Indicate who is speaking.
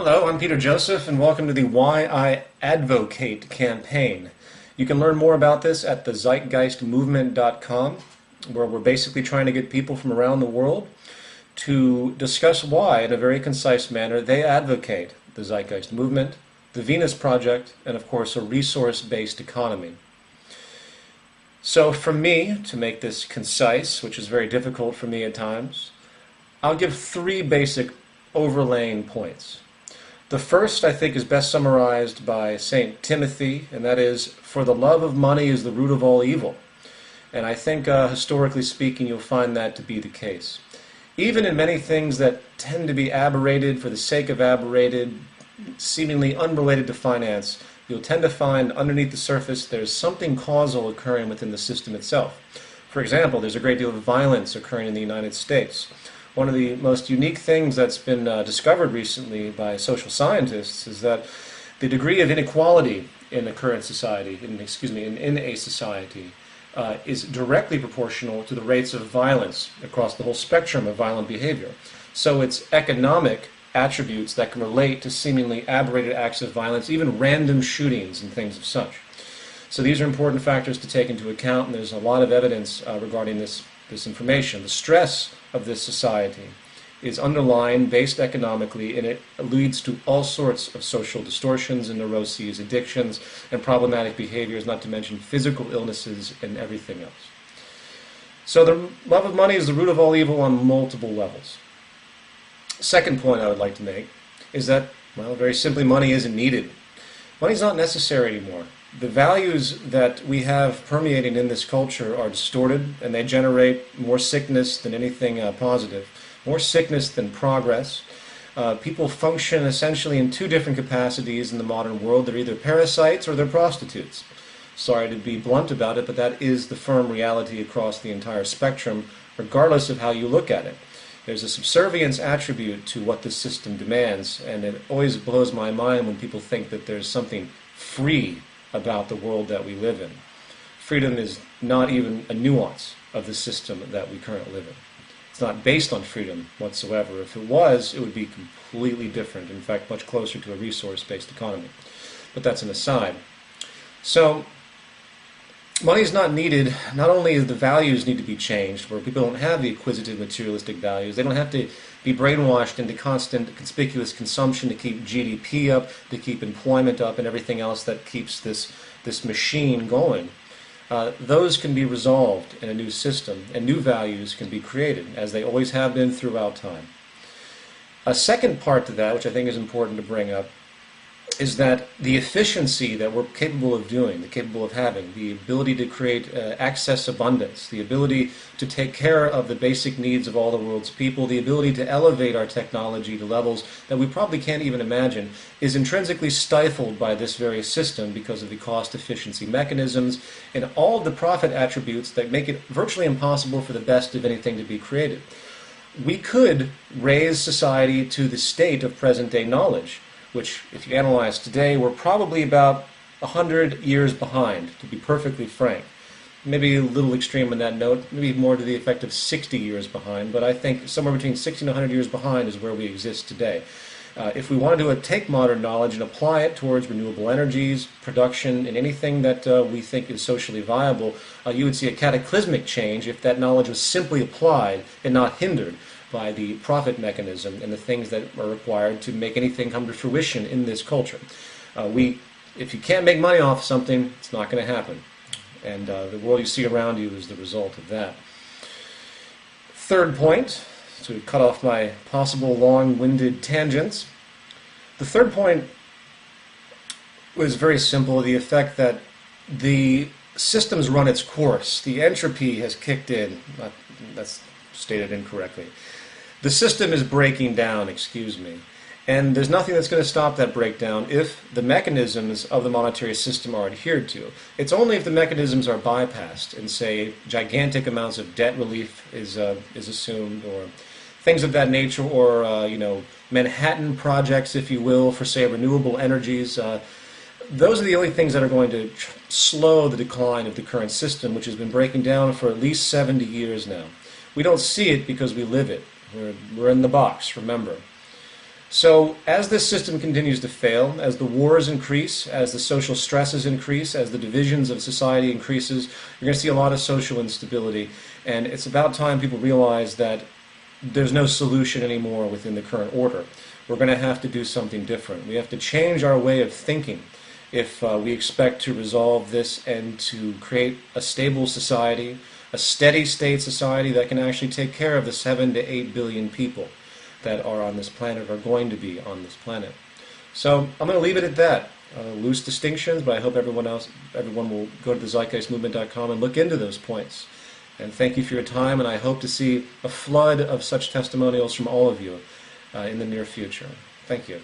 Speaker 1: Hello, I'm Peter Joseph, and welcome to the Why I Advocate campaign. You can learn more about this at the zeitgeistmovement.com, where we're basically trying to get people from around the world to discuss why, in a very concise manner, they advocate the Zeitgeist movement, the Venus Project, and of course a resource-based economy. So for me, to make this concise, which is very difficult for me at times, I'll give three basic overlaying points. The first, I think, is best summarized by St. Timothy, and that is, for the love of money is the root of all evil. And I think, historically speaking, you'll find that to be the case. Even in many things that tend to be aberrated for the sake of aberrated, seemingly unrelated to finance, you'll tend to find underneath the surface there's something causal occurring within the system itself. For example, there's a great deal of violence occurring in the United States. One of the most unique things that's been discovered recently by social scientists is that the degree of inequality in a current society, in a society, is directly proportional to the rates of violence across the whole spectrum of violent behavior. So it's economic attributes that can relate to seemingly aberrated acts of violence, even random shootings and things of such. So these are important factors to take into account, and there's a lot of evidence regarding this information. The stress of this society is underlying, based economically, and it leads to all sorts of social distortions and neuroses, addictions, and problematic behaviors, not to mention physical illnesses and everything else. So the love of money is the root of all evil on multiple levels. Second point I would like to make is that, well, very simply, money isn't needed. Money's not necessary anymore. The values that we have permeating in this culture are distorted, and they generate more sickness than anything positive, more sickness than progress. People function essentially in two different capacities in the modern world. They're either parasites or they're prostitutes. Sorry to be blunt about it, but that is the firm reality across the entire spectrum, regardless of how you look at it. There's a subservience attribute to what this system demands, and it always blows my mind when people think that there's something free about the world that we live in. Freedom is not even a nuance of the system that we currently live in. It's not based on freedom whatsoever. If it was, it would be completely different, in fact much closer to a resource-based economy. But that's an aside. So money is not needed. Not only do the values need to be changed, where people don't have the acquisitive materialistic values, they don't have to be brainwashed into constant conspicuous consumption to keep GDP up, to keep employment up, and everything else that keeps this machine going. Those can be resolved in a new system, and new values can be created, as they always have been throughout time. A second part to that, which I think is important to bring up, is that the efficiency that we're capable of doing, capable of having, the ability to create access abundance, the ability to take care of the basic needs of all the world's people, the ability to elevate our technology to levels that we probably can't even imagine, is intrinsically stifled by this very system because of the cost efficiency mechanisms and all of the profit attributes that make it virtually impossible for the best of anything to be created. We could raise society to the state of present-day knowledge, which, if you analyze today, we're probably about 100 years behind, to be perfectly frank. Maybe a little extreme on that note, maybe more to the effect of 60 years behind, but I think somewhere between 60 and 100 years behind is where we exist today. If we wanted to take modern knowledge and apply it towards renewable energies, production, and anything that we think is socially viable, you would see a cataclysmic change if that knowledge was simply applied and not hindered by the profit mechanism and the things that are required to make anything come to fruition in this culture. If you can't make money off something, it's not going to happen. And the world you see around you is the result of that. Third point, to cut off my possible long-winded tangents, the third point was very simple, the effect that the system's run its course. The entropy has kicked in. That's stated incorrectly. The system is breaking down, and there's nothing that's going to stop that breakdown if the mechanisms of the monetary system are adhered to. It's only if the mechanisms are bypassed and, say, gigantic amounts of debt relief is assumed, or things of that nature, or Manhattan projects, if you will, for, say, renewable energies. Those are the only things that are going to slow the decline of the current system, which has been breaking down for at least 70 years now. We don't see it because we live it. We're in the box, remember. So as this system continues to fail, as the wars increase, as the social stresses increase, as the divisions of society increases, you're going to see a lot of social instability. And it's about time people realize that there's no solution anymore within the current order. We're going to have to do something different. We have to change our way of thinking if we expect to resolve this and to create a stable society, a steady state society that can actually take care of the 7 to 8 billion people that are on this planet, or going to be on this planet. So I'm going to leave it at that. Loose distinctions, but I hope everyone will go to the zeitgeistmovement.com and look into those points. And thank you for your time, and I hope to see a flood of such testimonials from all of you in the near future. Thank you.